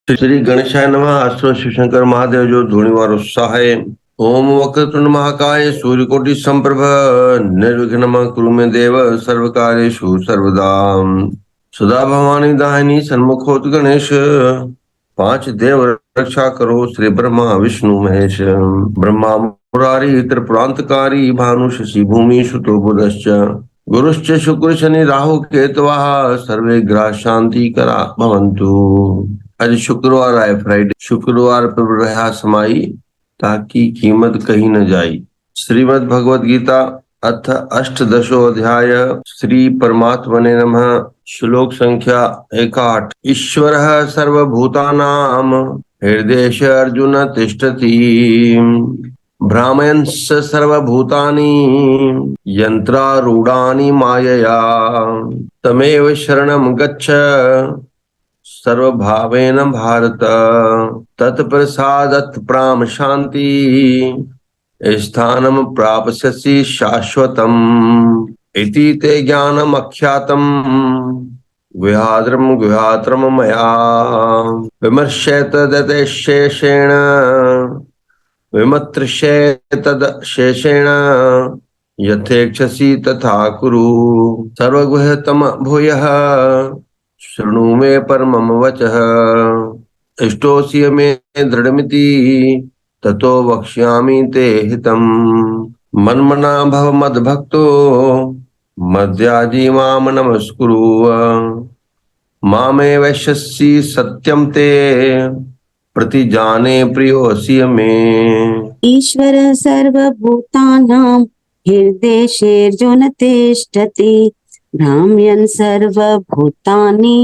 श्री गणेशाय नमः। अष्टो शिव शंकर महादेव जो धूणिवार उत्साह है। ओम वक्रतुंड महाकाय सूर्यकोटि संप्रभ निर्विघ्नम कुरु मे देव सर्व कार्येषु सर्वदा। सदा भवानी दाहिनी सन्मुख होत गणेश, पांच देव रक्षा करो श्री ब्रह्मा विष्णु महेश। ब्रह्मा मुरारी त्रिपुरांतकारी भानु शशि भूमि सुतो बुधश्च, गुरुश्च शुक्र शनि राहु केतवः सर्वे ग्रह शांति करा भवन्तु। आज शुक्रवार आए, फ्राइडे, शुक्रवार पर रहा समाई ताकि कीमत कहीं न जाई। श्रीमद् भगवद गीता अथ अष्टदशो अध्याय। श्री परमात्मने नमः। श्लोक संख्या 61। ईश्वरः सर्वभूतानां हृदयेश अर्जुन तिष्ठति, भ्रामयन् स सर्वभूतानि यन्त्रारूढानि मायया, तमेव शरणं गच्छ सर्वभावेन भारत, तत्प्रसादत् प्राम शांति स्थानम प्राप्स्यसि शाश्वतम्। इति ते ज्ञानम् अख्यातम् गुह्याद्रम् गुह्यात्रम् मया, विमर्श्येत तदेशेषेण विमर्श्येतदशेषेण, यथेच्छसि तथा कुरु। सर्वगुह्यतम भूयः शृणु मे परमं वचः, इष्टोऽसि मे दृढमिति ततो वक्ष्यामि ते हितम्। मन्मना भव मद्भक्तो मद्याजी मां नमस्कुरु, मामे वैश्यसि सत्यं ते प्रतिजाने प्रियोऽसि मे। ईश्वर सर्वभूतानां हृदयेऽर्जुन तिष्ठति, भ्राम्यन् सर्वभूतानि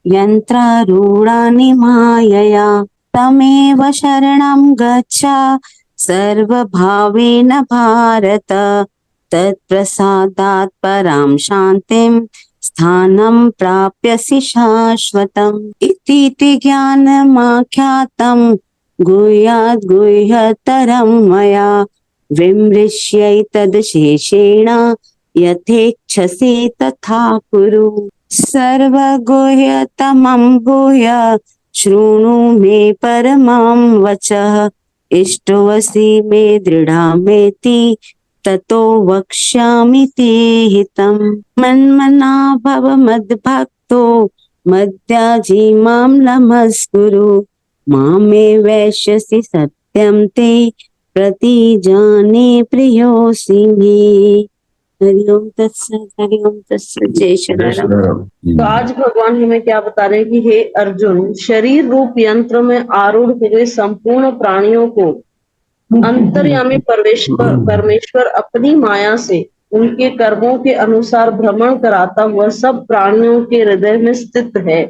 यन्त्रारूढानि मायया, तमेव शरणं गच्छ सर्वभावेन भारत, तत्प्रसादात् परां शान्तिं स्थानं प्राप्स्यसि शाश्वतम्। इति ते ज्ञानमाख्यातं गुह्याद् गुह्यतरं मया, विमृश्यैतदशेषेण यथेच्छसि तथा कुरु। सर्वगुह्यतमं भूय शृणु मे परमं वचः, इष्टोऽसि मे दृढमेति ततो वक्ष्यामि ते हितम्। मन्मना भव मद्भक्तो मद्याजी मां नमस्कुरु, मामे वैश्यसि सत्यं ते प्रतिजाने प्रियोऽसि मे। हरिओम तत्सत, हरिओम तत्सत। जय श्री राम। तो आज भगवान हमें क्या बता रहे हैं कि हे अर्जुन, शरीर रूप यंत्र में आरूढ़ हुए संपूर्ण प्राणियों को अंतर्यामी परमेश्वर अपनी माया से उनके कर्मों के अनुसार भ्रमण कराता हुआ सब प्राणियों के हृदय में स्थित है।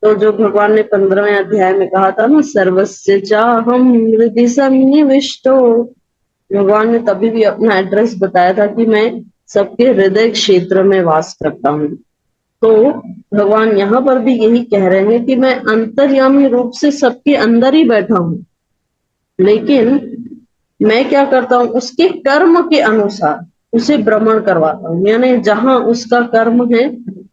तो जो भगवान ने 15वें अध्याय में कहा था ना, सर्वस्य चाहम हृदि सन्निविष्टो, भगवान ने तभी भी अपना एड्रेस बताया था कि मैं सबके हृदय क्षेत्र में वास करता हूँ। तो भगवान यहाँ पर भी यही कह रहे हैं कि मैं अंतर्यामी रूप से सबके अंदर ही बैठा हूँ, लेकिन मैं क्या करता हूँ, उसके कर्म के अनुसार उसे भ्रमण करवाता हूँ। यानी जहां उसका कर्म है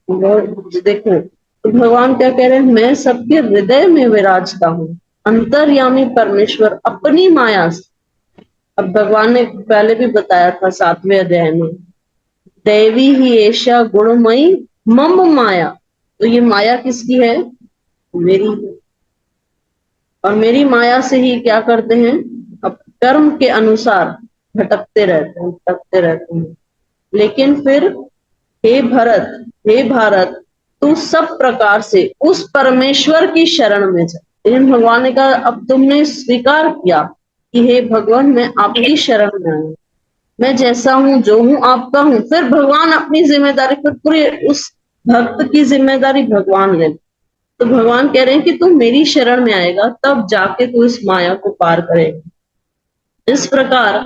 वो देखो। तो भगवान क्या कह रहे हैं, मैं सबके हृदय में विराजता हूँ, अंतर्यामी परमेश्वर अपनी माया से। अब भगवान ने पहले भी बताया था 7वें अध्याय में, दैवी ही ऐशा गुणमयी मम माया। तो ये माया किसकी है? मेरी है। और मेरी माया से ही क्या करते हैं, अब कर्म के अनुसार भटकते रहते हैं। लेकिन फिर हे भारत तू सब प्रकार से उस परमेश्वर की शरण में जा। लेकिन भगवान ने कहा अब तुमने स्वीकार किया कि हे भगवान मैं आपकी शरण में हूँ, मैं जैसा हूँ जो हूँ आपका हूँ। फिर भगवान अपनी जिम्मेदारी, फिर पूरी उस भक्त की जिम्मेदारी भगवान ले। तो भगवान कह रहे हैं कि तू मेरी शरण में आएगा तब जाके तू इस माया को पार करेगा। इस प्रकार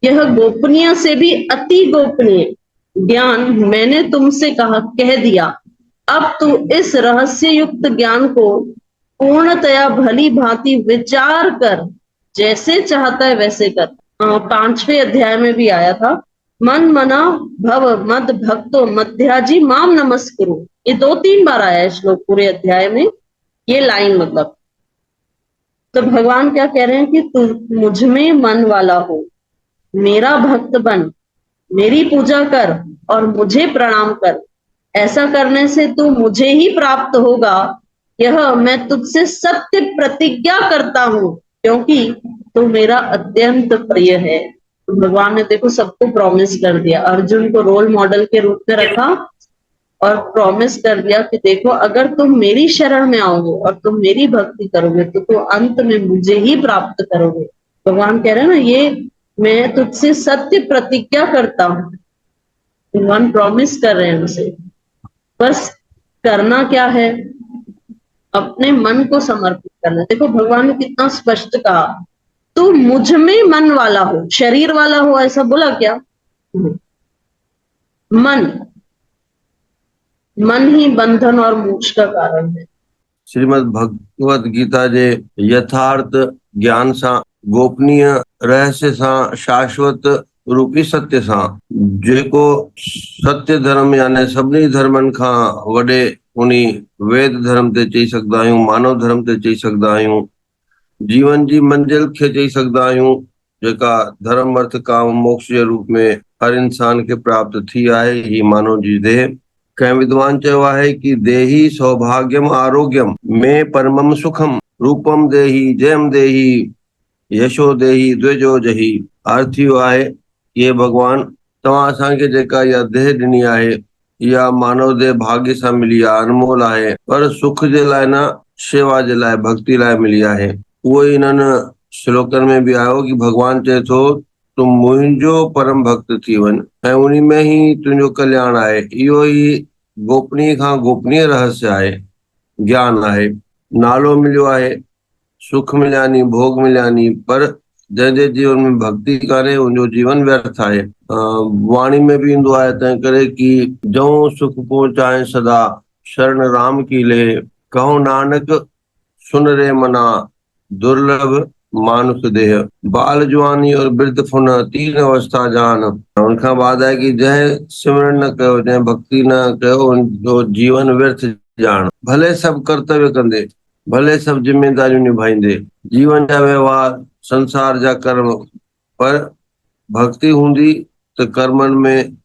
यह गोपनीय से भी अति गोपनीय ज्ञान मैंने तुमसे कह दिया। अब तू इस रहस्य युक्त ज्ञान को पूर्णतया भली भांति विचार कर, जैसे चाहता है वैसे कर। 5वें अध्याय में भी आया था, मन मना भव मद भक्तो मध्याजी माम नमस्कुरु। ये 2-3 बार आया है श्लोक पूरे अध्याय में, ये लाइन मतलब। तो भगवान क्या कह रहे हैं कि तू मुझ में मन वाला हो, मेरा भक्त बन, मेरी पूजा कर और मुझे प्रणाम कर। ऐसा करने से तू मुझे ही प्राप्त होगा, यह मैं तुझसे सत्य प्रतिज्ञा करता हूं, क्योंकि तू मेरा अत्यंत प्रिय है। तो भगवान ने देखो सबको प्रॉमिस कर दिया, अर्जुन को रोल मॉडल के रूप में रखा और प्रॉमिस कर दिया कि देखो अगर तुम मेरी शरण में आओगे और तुम मेरी भक्ति करोगे तो तुम अंत में मुझे ही प्राप्त करोगे। भगवान कह रहे हैं ना, ये मैं तुझसे सत्य प्रतिज्ञा करता हूं। भगवान प्रॉमिस कर रहे हैं उसे, बस करना क्या है, अपने मन को समर्पित करना। देखो भगवान ने कितना स्पष्ट कहा, तू मुझ में मन वाला हो, शरीर वाला हो ऐसा बोला क्या? मन, मन ही बंधन और मोक्ष का कारण है। श्रीमद् भगवत गीता जे यथार्थ ज्ञान सां, गोपनीय रहस्य सां, शाश्वत रूपी सत्य सां, जेको सत्य धर्म यानी सभिनी धर्मनि खां वॾे उनी वेद धर्म ते चई सघंदा आहियूं, मानव धर्म ते चई सघंदा आहियूं, जीवन जी मंजिल खे चई सघंदा आहियूं, जेका धर्म अर्थ काम मोक्ष जे रूप में हर इंसान खे प्राप्त थी आहे। ही मानव जी देह। कंहिं विद्वान चयो आहे कि देही सौभाग्यम आरोग्यम में परमम सुखम, रूपम देही जयम देही यशो देही द्विजो जही। अर्थ इहो आहे कि हे भगवान, तव्हां असांखे जेका इहा देह ॾिनी आहे, इहा मानव देह भाग्य सां मिली आहे, अनमोल आहे, पर सुख जे लाइ न, शेवा जे लाइ, भक्ति लाइ मिली आहे। उहो ई इन्हनि श्लोकनि में बि आयो कि भगवान चए थो तूं मुंहिंजो परम भक्त थी वञ ऐं उन में ही तुंहिंजो कल्याण आहे। इहो ई गोपनीय खां गोपनीय रहस्य आहे, ज्ञान आहे। नालो मिलियो आहे, सुख मिलियानी, भोग मिलियानी, पर जंहिंजे जीवन में भक्ति कान्हे उनजो जीवन व्यर्थ आहे। वाणी में भी ईंदो आहे, तंहिं करे कि जऊं सुख पहुंचाए सदा, शरण राम की ले, कहो नानक सुन रे मना, दुर्लभ मानुष देह, बाल जवानी और वृद्ध फुन, तीन अवस्था जान। उनखां बाद आहे कि जंहिं सिमरन न कयो, जंहिं भक्ति न कयो, उनजो जीवन व्यर्थ जान। भले सब कर्तव्य कंदे, भले सब जिम्मेदारियूं निभाईंदे, जीवन जा व्यवहार, संसार जा कर्म, पर भक्ति हूंदी त कर्मनि में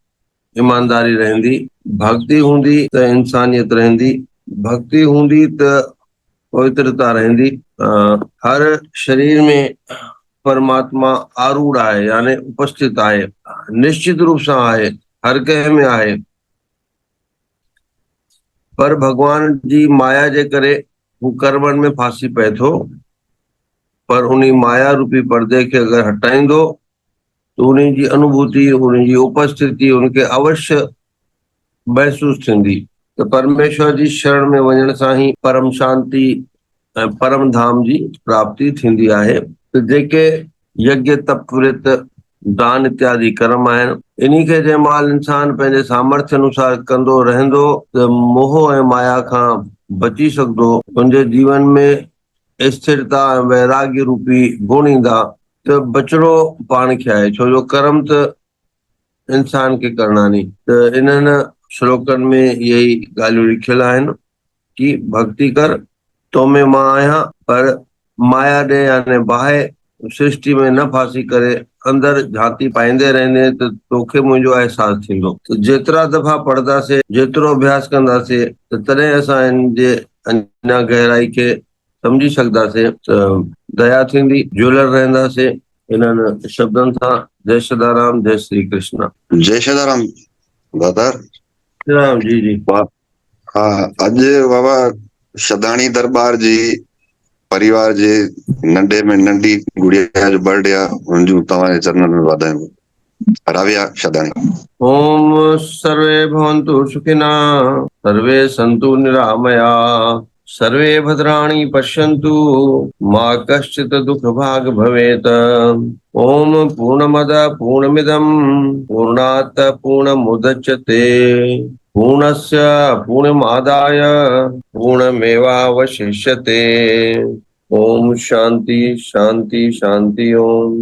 ईमानदारी रहंदी, भक्ति हूंदी त इंसानियत रहंदी, भक्ति हूंदी त पवित्रता रहंदी। हर शरीर में परमात्मा आरूढ़ आहे, यानी उपस्थित आहे, निश्चित रूप सां आहे, हर कंहिं में आहे, पर भगवान जी माया जे करे हू कर्मनि में फासी पए थो। पर उन माया रूपी पर्दे खे अगर हटाईंदो तो उन जी अनुभूति, उन जी उपस्थिति उनखे अवश्य महसूस थींदी। तो परमेश्वर जी शरण में वञण सां ही परम शांति ऐं परम धाम जी प्राप्ति थींदी आहे। तो जेके यज्ञ तप व्रत दान इत्यादि कर्म आहिनि, इन्ही खे जंहिं महिल इंसान पंहिंजे सामर्थ्य अनुसार कंदो रहंदो त मोह ऐं माया खां बची सघंदो। उनजे जीवन में स्थिरता ऐं वैराग्य रूपी गुण ईंदा त बचिड़ो पाण खे आहे, छो जो कर्म त इंसान खे करणा नी। त इन्हनि श्लोकनि में इहे ई ॻाल्हियूं लिखियल आहिनि कि भक्ति कर, तो में मां आहियां, पर माया ॾे यानी बाहि सृष्टि में न फासी करे अंदर झांती पाईंदे रहंदे त तोखे मुंहिंजो अहसास थींदो। त जेतिरा दफ़ा पढ़ंदासीं, जेतिरो अभ्यास कंदासीं, त तॾहिं असां इन जे अञा गहराई खे समझी सघंदासीं, त दया थींदी, जुड़ियल रहंदासीं इन्हनि शब्दनि सां। जय सदाराम, जय श्री कृष्ण। जय सदाराम दादा। राम जी जी। हाँ, अॼु बाबा शदाणी दरबार जी परिवार जे नंढे में नंढी गुड़िया जो बर्थडे आहे, हुनजूं तव्हांजे चरणनि में वाधायूं। राविया शदाणी। ओम सर्वे भवन्तु सुखिनः, सर्वे सन्तु निरामया, सर्वे भद्राणि पश्यन्तु, मा कश्चित् दुःखभाग् भवेत्। ओम पूर्णमदः पूर्णमिदं पूर्णात् पूर्णमुदच्यते, पूर्णस्य पूर्णमादाय पूर्णमेवावशिष्यते। ओम शांति शांति शांति। ओम।